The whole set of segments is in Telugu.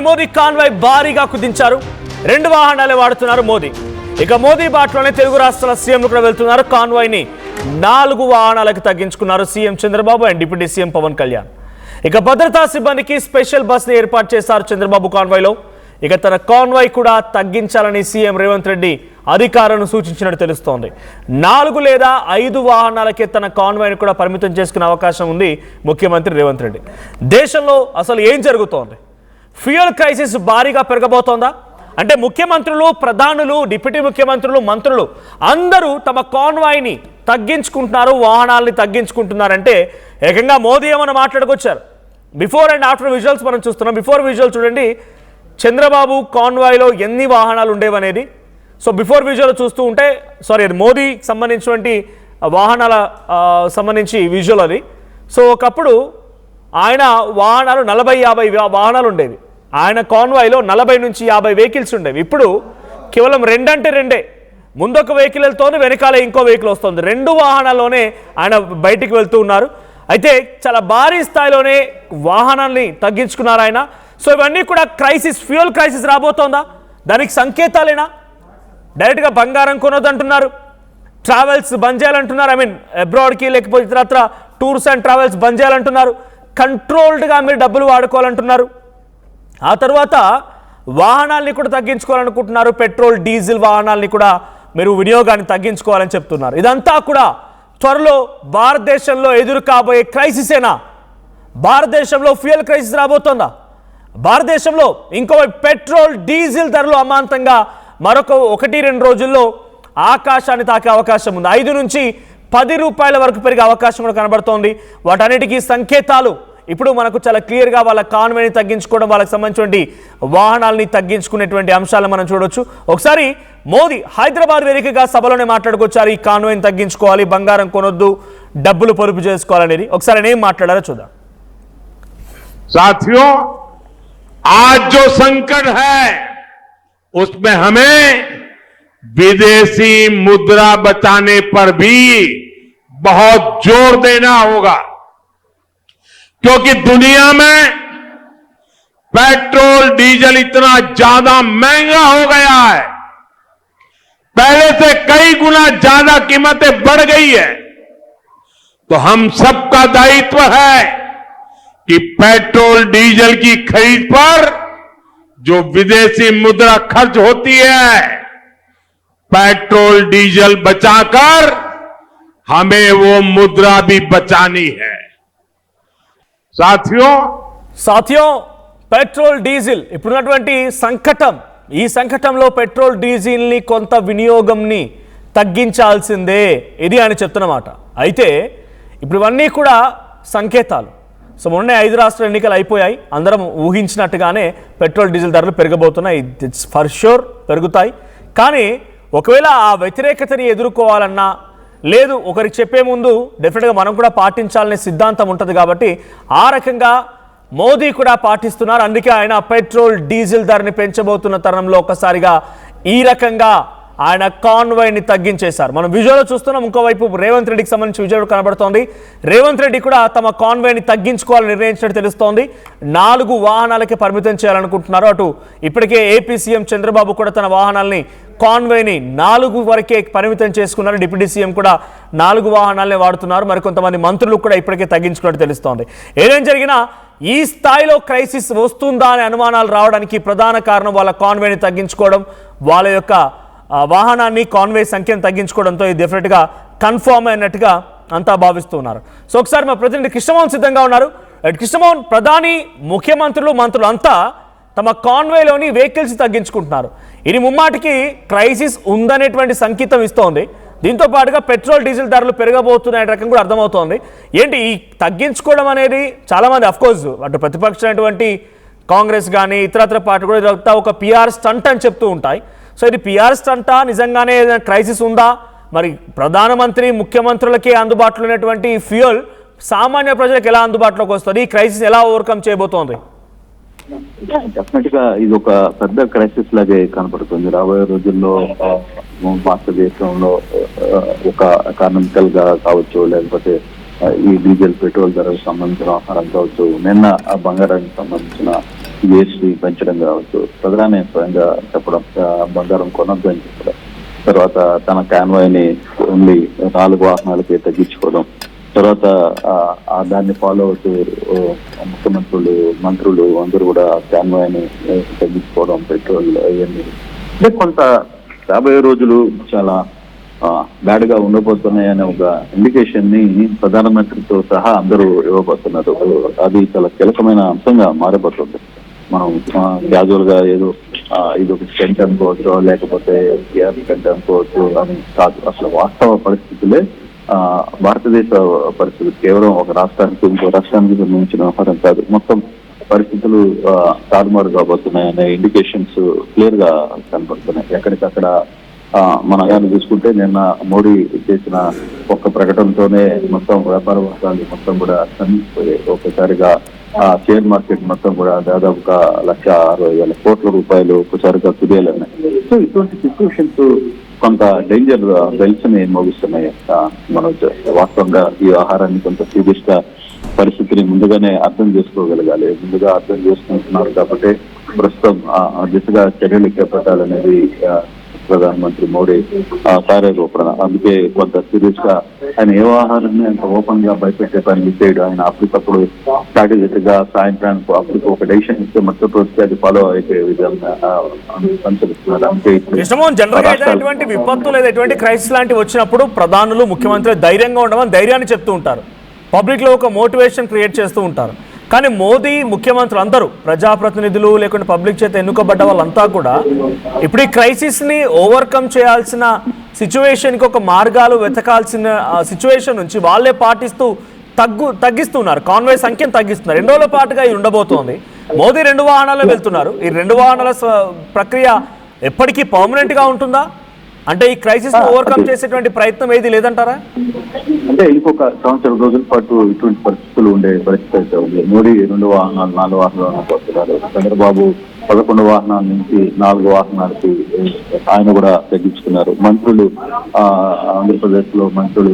మోదీ కాన్వాయ్ భారీగా కుదించారు. 2 వాహనాలే వాడుతున్నారు మోదీ. ఇక మోదీ బాటలోనే తెలుగు రాష్ట్రాల సీఎంలు కూడా వెళ్తున్నారు. కాన్వాయ్ ని 4 వాహనాలకు తగ్గించుకున్నారు CM Chandrababu and deputy CM Pawan Kalyan. ఇక భద్రతా సిబ్బందికి స్పెషల్ బస్ ని ఏర్పాటు చేశారు చంద్రబాబు కాన్వాయ్ లో. ఇక తన కాన్వాయ్ కూడా తగ్గించాలని సీఎం రేవంత్ రెడ్డి అధికారులను సూచించినట్టు తెలుస్తోంది. 4 లేదా 5 వాహనాలకే తన కాన్వాయ్ని కూడా పరిమితం చేసుకునే అవకాశం ఉంది ముఖ్యమంత్రి రేవంత్ రెడ్డి. దేశంలో అసలు ఏం జరుగుతోంది? ఫ్యూయల్ క్రైసిస్ భారీగా పెరగబోతోందా? అంటే ముఖ్యమంత్రులు, ప్రధానులు, డిప్యూటీ ముఖ్యమంత్రులు, మంత్రులు అందరూ తమ కాన్వాయ్ని తగ్గించుకుంటున్నారు, వాహనాలని తగ్గించుకుంటున్నారంటే ఏకంగా మోదీ ఏమన్నా మాట్లాడుకొచ్చారు. బిఫోర్ అండ్ ఆఫ్టర్ విజువల్స్ మనం చూస్తున్నాం. బిఫోర్ విజువల్ చూడండి, చంద్రబాబు కాన్వాయ్లో ఎన్ని వాహనాలు ఉండేవనేది. సో బిఫోర్ విజువల్ చూస్తూ ఉంటే అది మోదీకి సంబంధించినటువంటి వాహనాల సంబంధించి విజువల్ అది. సో ఒకప్పుడు ఆయన వాహనాలు 40-50 వాహనాలు ఉండేవి. ఆయన కాన్వాయ్లో 40 నుంచి 50 వెహికల్స్ ఉండేవి. ఇప్పుడు కేవలం 2 అంటే 2. ముందొక వెహికల్ వెళ్తోంది, వెనకాల ఇంకో వెహికల్ వస్తుంది. 2 వాహనాల్లోనే ఆయన బయటికి వెళ్తూ ఉన్నారు. అయితే చాలా భారీ స్థాయిలోనే వాహనాల్ని తగ్గించుకున్నారు ఆయన. సో ఇవన్నీ కూడా క్రైసిస్, ఫ్యూయల్ క్రైసిస్ రాబోతోందా? దానికి సంకేతాలేనా? డైరెక్ట్గా బంగారం కొనొద్దంటున్నారు, ట్రావెల్స్ బంద్ చేయాలంటున్నారు. అబ్రాడ్కి లేకపోతే ఇతరత్ర టూర్స్ అండ్ ట్రావెల్స్ బంద్ చేయాలంటున్నారు. కంట్రోల్డ్గా మీరు డబ్బులు వాడుకోవాలంటున్నారు. ఆ తర్వాత వాహనాల్ని కూడా తగ్గించుకోవాలనుకుంటున్నారు. పెట్రోల్, డీజిల్ వాహనాల్ని కూడా మీరు వినియోగాన్ని తగ్గించుకోవాలని చెప్తున్నారు. ఇదంతా కూడా త్వరలో భారతదేశంలో ఎదురు కాబోయే క్రైసిసేనా? భారతదేశంలో ఫ్యూయల్ క్రైసిస్ రాబోతోందా? భారతదేశంలో ఇంకోవైపు పెట్రోల్, డీజిల్ ధరలు అమాంతంగా మరొక 1-2 రోజుల్లో ఆకాశాన్ని తాకే అవకాశం ఉంది. 5 నుంచి 10 రూపాయల వరకు పెరిగే అవకాశం కూడా కనబడుతోంది. వాటన్నిటికీ సంకేతాలు ఇప్పుడు మనకు చాలా క్లియర్గా వాళ్ళ కాన్వాయ్ని తగ్గించుకోవడం, వాళ్ళకి సంబంధించినటువంటి వాహనాలని తగ్గించుకునేటువంటి అంశాలను మనం చూడొచ్చు. ఒకసారి మోదీ హైదరాబాద్ వేదికగా సభలోనే మాట్లాడుకొచ్చారు. ఈ కాన్వాయ్ని తగ్గించుకోవాలి, బంగారం కొనొద్దు, డబ్బులు పొదుపు చేసుకోవాలనేది. ఒకసారి నేను ఏం మాట్లాడారో చూద్దాం. साथियों, आज जो संकट है उसमें हमें विदेशी मुद्रा बचाने पर भी बहुत जोर देना होगा, क्योंकि दुनिया में पेट्रोल, डीजल इतना ज्यादा महंगा हो गया है, पहले से कई गुना ज्यादा कीमतें बढ़ गई है. तो हम सबका दायित्व है कि पेट्रोल, डीजल की खरीद पर जो विदेशी मुद्रा खर्च होती है, पेट्रोल, डीजल बचाकर हमें वो मुद्रा भी बचानी है. साथियों పెట్రోల్, డీజిల్ ఇప్పుడున్నటువంటి సంకటం, ఈ సంకటంలో పెట్రోల్, డీజిల్ని కొంత వినియోగంని తగ్గించాల్సిందే, ఇది ఆయన చెప్తున్నమాట. అయితే ఇప్పుడు ఇవన్నీ కూడా సంకేతాలు. సో మొన్నే 5 రాష్ట్రాల ఎన్నికలు అయిపోయాయి. అందరం ఊహించినట్టుగానే పెట్రోల్, డీజిల్ ధరలు పెరగబోతున్నాయి. ఇట్స్ ఫర్ షూర్ పెరుగుతాయి. కానీ ఒకవేళ ఆ వ్యతిరేకతని ఎదుర్కోవాలన్నా, లేదు ఒకరికి చెప్పే ముందు డెఫినెట్గా మనం కూడా పాటించాలనే సిద్ధాంతం ఉంటుంది. కాబట్టి ఆ రకంగా మోదీ కూడా పాటిస్తున్నారు. అందుకే ఆయన పెట్రోల్, డీజిల్ ధరని పెంచబోతున్న తరుణంలో ఒక్కసారిగా ఈ రకంగా ఆయన కాన్వాయ్ని తగ్గించేశారు. మనం విజువల్లో చూస్తున్నాం. ఇంకోవైపు రేవంత్ రెడ్డికి సంబంధించి విజువల్ కనబడుతోంది. రేవంత్ రెడ్డి కూడా తమ కాన్వాయ్ని తగ్గించుకోవాలని నిర్ణయించినట్టు తెలుస్తోంది. 4 వాహనాలకే పరిమితం చేయాలనుకుంటున్నారు. అటు ఇప్పటికే ఏపీ సీఎం చంద్రబాబు కూడా తన వాహనాల్ని, కాన్వాయ్ని 4 వరకే పరిమితం చేసుకున్నారు. డిప్యూటీ సీఎం కూడా 4 వాహనాలనే వాడుతున్నారు. మరికొంతమంది మంత్రులు కూడా ఇప్పటికే తగ్గించుకున్నట్టు తెలుస్తోంది. ఏదేం జరిగినా ఈ స్థాయిలో క్రైసిస్ వస్తుందా అనే అనుమానాలు రావడానికి ప్రధాన కారణం వాళ్ళ కాన్వాయ్ని తగ్గించుకోవడం, వాళ్ళ యొక్క వాహనాన్ని, కాన్వాయ్ సంఖ్యను తగ్గించుకోవడంతో ఇది డెఫినెట్గా కన్ఫర్మ్ అయినట్టుగా అంతా భావిస్తున్నారు. సో ఒకసారి మా ప్రతినిధి కృష్ణమోహన్ సిద్ధంగా ఉన్నారు. కృష్ణమోహన్, ప్రధాని, ముఖ్యమంత్రులు, మంత్రులు అంతా తమ కాన్వాయ్లోని వెహికల్స్ తగ్గించుకుంటున్నారు. ఇది ముమ్మాటికి క్రైసిస్ ఉందనేటువంటి సంకేతం ఇస్తోంది. దీంతో పాటుగా పెట్రోల్, డీజిల్ ధరలు పెరగబోతున్నాయి రకం కూడా అర్థమవుతోంది. ఏంటి ఈ తగ్గించుకోవడం అనేది? చాలామంది అఫ్కోర్స్ అటు ప్రతిపక్షమైనటువంటి కాంగ్రెస్ కానీ ఇతరత్ర పార్టీ కూడా ఇదంతా ఒక పిఆర్ స్టంట్ అని చెప్తూ ఉంటాయి. సో ఇది పిఆర్ స్టంటా, నిజంగానే క్రైసిస్ ఉందా? మరి ప్రధానమంత్రి, ముఖ్యమంత్రులకే అందుబాటులో ఉన్నటువంటి ఫ్యూయల్ సామాన్య ప్రజలకు ఎలా అందుబాటులోకి వస్తుంది? ఈ క్రైసిస్ ఎలా ఓవర్కమ్ చేయబోతోంది? డెఫినెట్ గా ఇది ఒక పెద్ద క్రైసిస్ లాగే కనపడుతుంది. రాబోయే రోజుల్లో భారతదేశంలో ఒక ఎకానమికల్ గా కావచ్చు, లేకపోతే ఈ డీజిల్ పెట్రోల్ ధరకు సంబంధించిన ఆహారం కావచ్చు, నిన్న ఆ బంగారానికి సంబంధించిన జిఎస్టీ పెంచడం కావచ్చు, ప్రధాని స్వయంగా చెప్పడం బంగారం కొనొద్దని చెప్పడం, తర్వాత తన కాన్వాయ్ని ఓన్లీ 4 వాహనాలకి తగ్గించుకోవడం, తర్వాత దాన్ని ఫాలో అవుతూ ముఖ్యమంత్రులు, మంత్రులు అందరూ కూడా కాన్వాయ్ని తగ్గించుకోవడం, పెట్రోల్ ఇవన్నీ అంటే కొంత 50 రోజులు చాలా బ్యాడ్ గా ఉండబోతున్నాయనే ఒక ఇండికేషన్ ని ప్రధానమంత్రితో సహా అందరూ ఇవ్వబోతున్నారు. అది చాలా కీలకమైన అంశంగా మారబోతుంది. మనం క్యాజువల్ గా ఏదో ఇది ఒక స్టెంట్ అనుకోవచ్చు, లేకపోతే స్టెంట్ అనుకోవచ్చు అని కాదు. అసలు వాస్తవ పరిస్థితులే భారతదేశ పరిస్థితులు కేవలం ఒక రాష్ట్రానికి ఇంకో రాష్ట్రానికి సంబంధించిన వ్యవహారం కాదు. మొత్తం పరిస్థితులు తారుమారు కాబోతున్నాయనే ఇండికేషన్స్ క్లియర్ గా కనపడుతున్నాయి. ఎక్కడికక్కడ మన గారిని చూసుకుంటే నిన్న మోడీ చేసిన ఒక్క ప్రకటనతోనే మొత్తం వ్యాపార వర్గాలు మొత్తం కూడా స్తంభించిపోయాయి. ఒక్కసారిగా షేర్ మార్కెట్ మొత్తం కూడా దాదాపుగా 1,60,000 కోట్ల రూపాయలు ఒక్కసారిగా కుదేలన్నాయి. సో ఇటువంటి సిచ్యువేషన్స్ కొంత డేంజర్ బెల్స్ ని మోగిస్తున్నాయి. మనం వాస్తవంగా ఈ ఆహారాన్ని కొంత సీరియస్ గా పరిస్థితిని ముందుగానే అర్థం చేసుకోగలగాలి. ముందుగా అర్థం చేసుకుంటున్నారు కాబట్టి ప్రస్తుతం దిశగా చర్యలు చేపట్టాలనేది ప్రధానమంత్రి మోడీ కార్యరూపణ. అందుకే కొంత సీరియస్ గా ఆయన ఏ ఆహారాన్ని అంత ఓపెన్ గా భయపెట్టే పని చేయడు. ఆయన అప్పటికప్పుడు స్ట్రాటజిక్ గా సాయంత్రానికి అప్పటికి ఒక డెసిషన్ ఇస్తే మొత్తం రోజుకి అది ఫాలో అయిపోయే విధంగా అనుసరిస్తున్నారు. అందుకే జనరల్ గా ఎటువంటి విపత్తు లేదా ఎటువంటి క్రైసిస్ లాంటివి వచ్చినప్పుడు ప్రధానులు, ముఖ్యమంత్రి ధైర్యంగా ఉండమని ధైర్యాన్ని చెప్తూ ఉంటారు, పబ్లిక్ లో ఒక మోటివేషన్ క్రియేట్ చేస్తూ ఉంటారు. కానీ మోదీ, ముఖ్యమంత్రులు అందరూ, ప్రజాప్రతినిధులు లేకుంటే పబ్లిక్ చేత ఎన్నుకోబడ్డ వాళ్ళంతా కూడా ఇప్పుడు ఈ క్రైసిస్ని ఓవర్కమ్ చేయాల్సిన సిచ్యువేషన్కి ఒక మార్గాలు వెతకాల్సిన సిచ్యువేషన్ నుంచి వాళ్ళే పాటిస్తూ తగ్గిస్తున్నారు, కాన్వాయ్ సంఖ్యను తగ్గిస్తున్నారు. 2 రోజుల పాటుగా ఇది ఉండబోతోంది. మోదీ 2 వాహనాల్లో వెళ్తున్నారు. ఈ 2 వాహనాల ప్రక్రియ ఎప్పటికీ పర్మనెంట్గా ఉంటుందా? అంటే ఈ క్రైసిస్ ఓవర్కమ్ చేసేటువంటి ప్రయత్నం ఏది లేదంటారా? అంటే ఇంకొక 1 రోజుల పాటు ఇటువంటి పరిస్థితులు ఉండే పరిస్థితి అయితే ఉంది. మోడీ 2 వాహనాలు 4 వాహనాలను పోతున్నారు. చంద్రబాబు 11 వాహనాల నుంచి 4 వాహనాలకి ఆయన కూడా తగ్గించుకున్నారు. మంత్రులు ఆంధ్రప్రదేశ్ లో మంత్రులు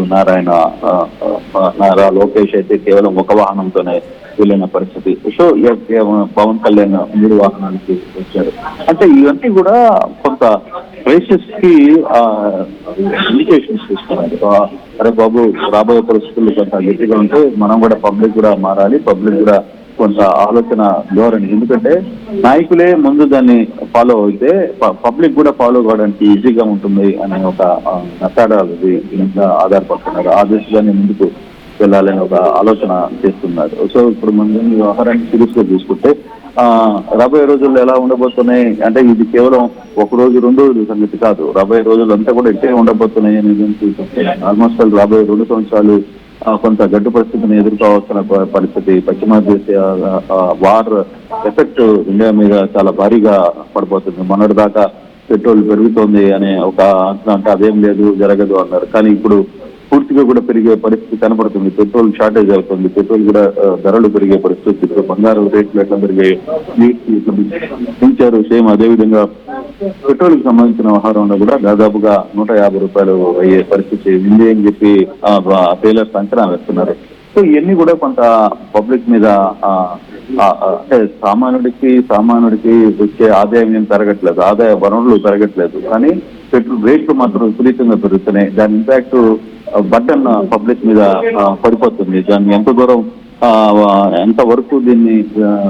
నారా లోకేష్ అయితే కేవలం 1 వాహనంతోనే వెళ్ళిన పరిస్థితి. సో పవన్ కళ్యాణ్ 3 వాహనాలకి వచ్చారు. అంటే ఇవన్నీ కూడా కొంత క్రైసిస్ కి ఇండికేషన్స్ ఇస్తున్నారు. అరే బాబు, రాబోయే పరిస్థితులు కొంత గట్టిగా ఉంటే మనం కూడా పబ్లిక్ కూడా మారాలి, పబ్లిక్ కూడా కొంత ఆలోచన ధోరణి. ఎందుకంటే నాయకులే ముందు దాన్ని ఫాలో అయితే పబ్లిక్ కూడా ఫాలో కావడానికి ఈజీగా ఉంటుంది అనే ఒక మెథడాలజీ మీద ఆధారపడుతున్నారు. ఆ దిశగానే ముందుకు వెళ్ళాలని ఒక ఆలోచన చేస్తున్నారు. సో ఇప్పుడు మనం ఈ వ్యవహారాన్ని సీరియస్ గా చూసుకుంటే రాబోయే రోజుల్లో ఎలా ఉండబోతున్నాయి అంటే ఇది కేవలం 1 రోజు 2 రోజుల సంగతి కాదు. రాబోయే రోజులు అంతా కూడా ఇట్టే ఉండబోతున్నాయి అనేది ఆల్మోస్ట్ రాబోయే 2 సంవత్సరాలు కొంత గడ్డు పరిస్థితిని ఎదుర్కోవాల్సిన పరిస్థితి. పశ్చిమాసియా వార్ ఎఫెక్ట్ ఇండియా మీద చాలా భారీగా పడిపోతుంది. మొన్నటి దాకా పెట్రోల్ పెరుగుతోంది అనే ఒక అంచనా, అంటే అదేం లేదు, జరగదు అన్నారు. కానీ ఇప్పుడు పూర్తిగా కూడా పెరిగే పరిస్థితి కనపడుతుంది. పెట్రోల్ షార్టేజ్ అవుతుంది, పెట్రోల్ కూడా ధరలు పెరిగే పరిస్థితి. ఇప్పుడు బంగారం రేట్లు ఎట్లా పెరిగాయి పెంచారు, సేమ్ అదేవిధంగా పెట్రోల్ కి సంబంధించిన వ్యవహారంలో కూడా దాదాపుగా 150 రూపాయలు అయ్యే పరిస్థితి ఉంది అని చెప్పి టైలర్స్ అంచనా వేస్తున్నారు. సో ఇవన్నీ కూడా కొంత పబ్లిక్ మీద అంటే సామాన్యుడికి వచ్చే ఆదాయం ఏం పెరగట్లేదు, ఆదాయ వనరులు పెరగట్లేదు, కానీ పెట్రోల్ రేట్లు మాత్రం విపరీతంగా పెరుగుతున్నాయి. దాని ఇంపాక్ట్ బర్డన్ పబ్లిక్ మీద పడిపోతుంది. దాన్ని ఎంత వరకు దీన్ని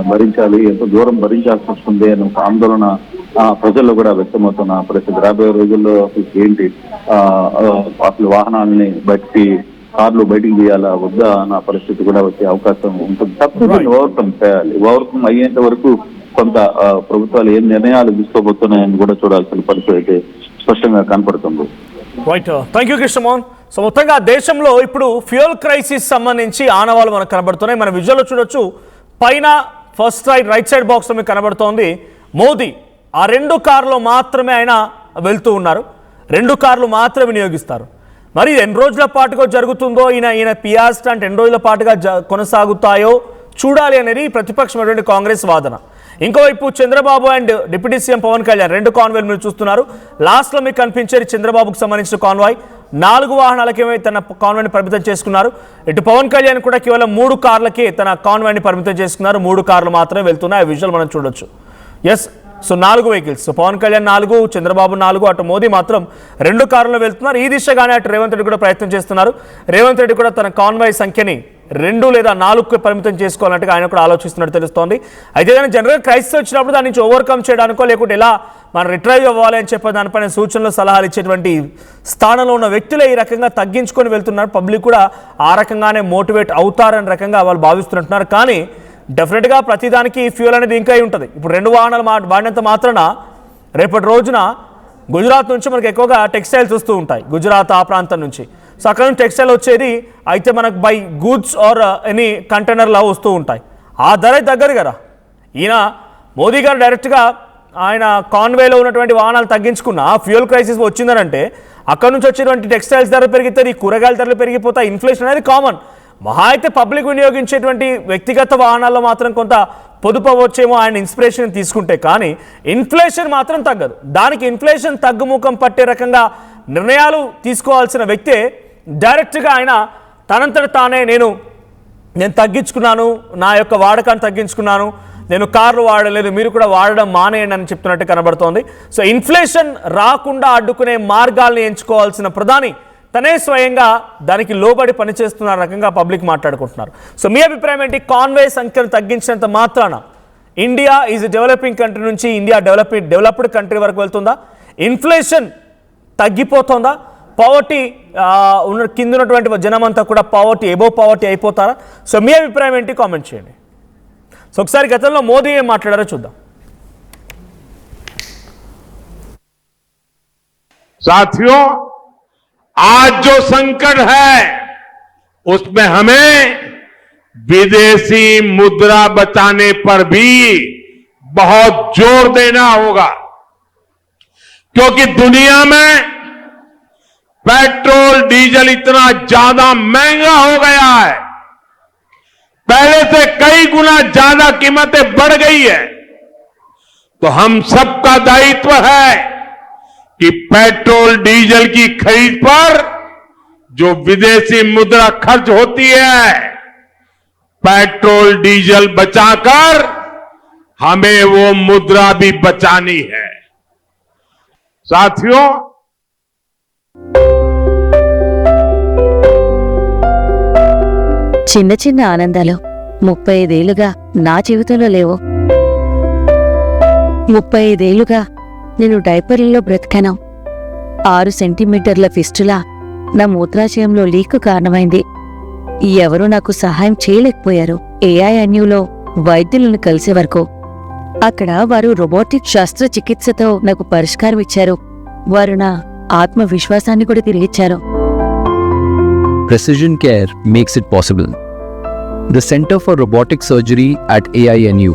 భరించాలి, ఎంత దూరం భరించాల్సి వస్తుంది అని ఒక ఆందోళన ప్రజల్లో కూడా వ్యక్తమవుతున్న పరిస్థితి. రాబోయే రోజుల్లో ఏంటి అసలు వాహనాలని కార్లు బయటికి తీయాలా వద్దా అన్న పరిస్థితి కూడా వచ్చే అవకాశం ఉంటుంది. తప్పకుండా ఓవర్కమ్ చేయాలి. ఓవర్కమ్ అయ్యేంత వరకు కొంత ప్రభుత్వాలు ఏం నిర్ణయాలు తీసుకోబోతున్నాయని కూడా చూడాల్సిన పరిస్థితి అయితే స్పష్టంగా కనపడుతుంది. Right, thank you Krishnamohan. So మొత్తంగా దేశంలో ఇప్పుడు ఫ్యూయల్ క్రైసిస్ సంబంధించి ఆనవాళ్ళు మనకు కనబడుతున్నాయి. మన విజువల్లో చూడొచ్చు, పైన ఫస్ట్ రైట్ సైడ్ బాక్స్ మీకు కనబడుతోంది మోదీ. ఆ 2 కార్లు మాత్రమే ఆయన వెళ్తూ ఉన్నారు, 2 కార్లు మాత్రమే వినియోగిస్తారు. మరి ఎన్ని రోజుల పాటుగా జరుగుతుందో, ఈయన పిఆర్ స్టంట్ ఎన్ని రోజుల పాటుగా కొనసాగుతాయో చూడాలి అనేది ప్రతిపక్షమైనటువంటి కాంగ్రెస్ వాదన. ఇంకోవైపు Chandrababu and deputy CM Pawan Kalyan 2 కాన్వాయ్లు మీరు చూస్తున్నారు. లాస్ట్లో మీకు కనిపించేది చంద్రబాబుకు సంబంధించిన కాన్వాయ్, 4 వాహనాలకే తన కాన్వాయ్ని పరిమితం చేసుకున్నారు. ఇటు పవన్ కళ్యాణ్ కూడా కేవలం 3 కార్లకే తన కాన్వాయ్ని పరిమితం చేసుకున్నారు. 3 కార్లు మాత్రమే వెళ్తున్నాయి. ఆ విజువల్ మనం చూడొచ్చు. Yes, so 4 vehicles, so Pawan Kalyan 4, Chandrababu 4, అటు మోదీ మాత్రం 2 కార్లలో వెళ్తున్నారు. ఈ దిశగానే అటు రేవంత్ రెడ్డి కూడా ప్రయత్నం చేస్తున్నారు. రేవంత్ రెడ్డి కూడా తన కాన్వాయ్ సంఖ్యని 2 లేదా 4కు పరిమితం చేసుకోవాలంటే ఆయన కూడా ఆలోచిస్తున్నట్టు తెలుస్తోంది. అయితే కానీ జనరల్ క్రైసిస్ వచ్చినప్పుడు దాని నుంచి ఓవర్కమ్ చేయడానికో లేకుంటే ఎలా మనం రిట్రైవ్ అవ్వాలి అని చెప్పే దానిపైన సూచనలు సలహాలు ఇచ్చేటువంటి స్థానంలో ఉన్న వ్యక్తులే ఈ రకంగా తగ్గించుకొని వెళ్తున్నారు. పబ్లిక్ కూడా ఆ రకంగానే మోటివేట్ అవుతారని రకంగా వాళ్ళు భావిస్తున్నట్టున్నారు. కానీ డెఫినెట్గా ప్రతిదానికి ఫ్యూయల్ అనేది ఇంకా ఉంటుంది. ఇప్పుడు 2 వాహనాలు వాడినంత మాత్రాన రేపటి రోజున గుజరాత్ నుంచి మనకి ఎక్కువగా టెక్స్టైల్స్ వస్తూ ఉంటాయి, గుజరాత్ ఆ ప్రాంతం నుంచి. సో అక్కడ నుంచి టెక్స్టైల్ వచ్చేది అయితే మనకు బై గూడ్స్ ఆర్ ఎనీ కంటైనర్లా వస్తూ ఉంటాయి. ఆ ధర దగ్గర కదా. ఈయన మోదీ గారు డైరెక్ట్గా ఆయన కాన్వేలో ఉన్నటువంటి వాహనాలు తగ్గించుకున్న ఫ్యూయల్ క్రైసిస్ వచ్చిందనంటే అక్కడ నుంచి వచ్చేటువంటి టెక్స్టైల్స్ ధరలు పెరిగితే ఈ కూరగాయల ధరలు పెరిగిపోతాయి. ఇన్ఫ్లేషన్ అనేది కామన్. మహా అయితే పబ్లిక్ వినియోగించేటువంటి వ్యక్తిగత వాహనాల్లో మాత్రం కొంత పొదుపు వచ్చేమో ఆయన ఇన్స్పిరేషన్ తీసుకుంటే, కానీ ఇన్ఫ్లేషన్ మాత్రం తగ్గదు. దానికి ఇన్ఫ్లేషన్ తగ్గుముఖం పట్టే రకంగా నిర్ణయాలు తీసుకోవాల్సిన వ్యక్తే డైరెక్ట్గా ఆయన తనంతట తానే నేను తగ్గించుకున్నాను, నా యొక్క వాడకాన్ని తగ్గించుకున్నాను, నేను కార్లు వాడలేదు, మీరు కూడా వాడడం మానేయండి అని చెప్తున్నట్టు కనబడుతోంది. సో ఇన్ఫ్లేషన్ రాకుండా అడ్డుకునే మార్గాల్ని ఎంచుకోవాల్సిన ప్రధాని తనే స్వయంగా దానికి లోబడి పనిచేస్తున్న రకంగా పబ్లిక్ మాట్లాడుకుంటున్నారు. సో మీ అభిప్రాయం ఏంటి? కాన్వే సంఖ్యను తగ్గించినంత మాత్రాన ఇండియా ఈజ్ డెవలపింగ్ కంట్రీ నుంచి ఇండియా డెవలప్డ్ కంట్రీ వరకు వెళ్తుందా? ఇన్ఫ్లేషన్ తగ్గిపోతుందా? పావర్టీ కింద ఉన్నటువంటి జనమంతా కూడా పావర్టీ ఎబోవ్ పావర్టీ అయిపోతారా? సో మీ అభిప్రాయం ఏంటి? కామెంట్ చేయండి. సో ఒకసారి గతంలో మోదీ ఏం మాట్లాడారో చూద్దాం. साथियों, आज जो संकट है उसमें हमें विदेशी मुद्रा बचाने पर भी बहुत जोर देना होगा, क्योंकि दुनिया में पेट्रोल डीजल इतना ज्यादा महंगा हो गया है, पहले से कई गुना ज्यादा कीमतें बढ़ गई है. तो हम सबका दायित्व है कि पेट्रोल डीजल की खरीद पर जो विदेशी मुद्रा खर्च होती है, पेट्रोल डीजल बचाकर हमें वो मुद्रा भी बचानी है. साथियों, చిన్న చిన్న ఆనందాలు 35 ఏళ్లుగా నా జీవితంలో లేవు. 35 ఏళ్లుగా నేను డైపర్లలో బ్రతికాను. 6 సెంటీమీటర్ల ఫిస్టులా నా మూత్రాశయంలో లీకు కారణమైంది. ఎవరూ నాకు సహాయం చేయలేకపోయారు. ఏఐఎన్యూలో వైద్యులను కలిసే వరకు. అక్కడ వారు రోబోటిక్ శస్త్రచికిత్సతో నాకు పరిష్కారం ఇచ్చారు. వారు నా ఆత్మవిశ్వాసాన్ని కూడా తిరిగిచ్చారు. Precision care makes it possible. The Center for Robotic Surgery at AINU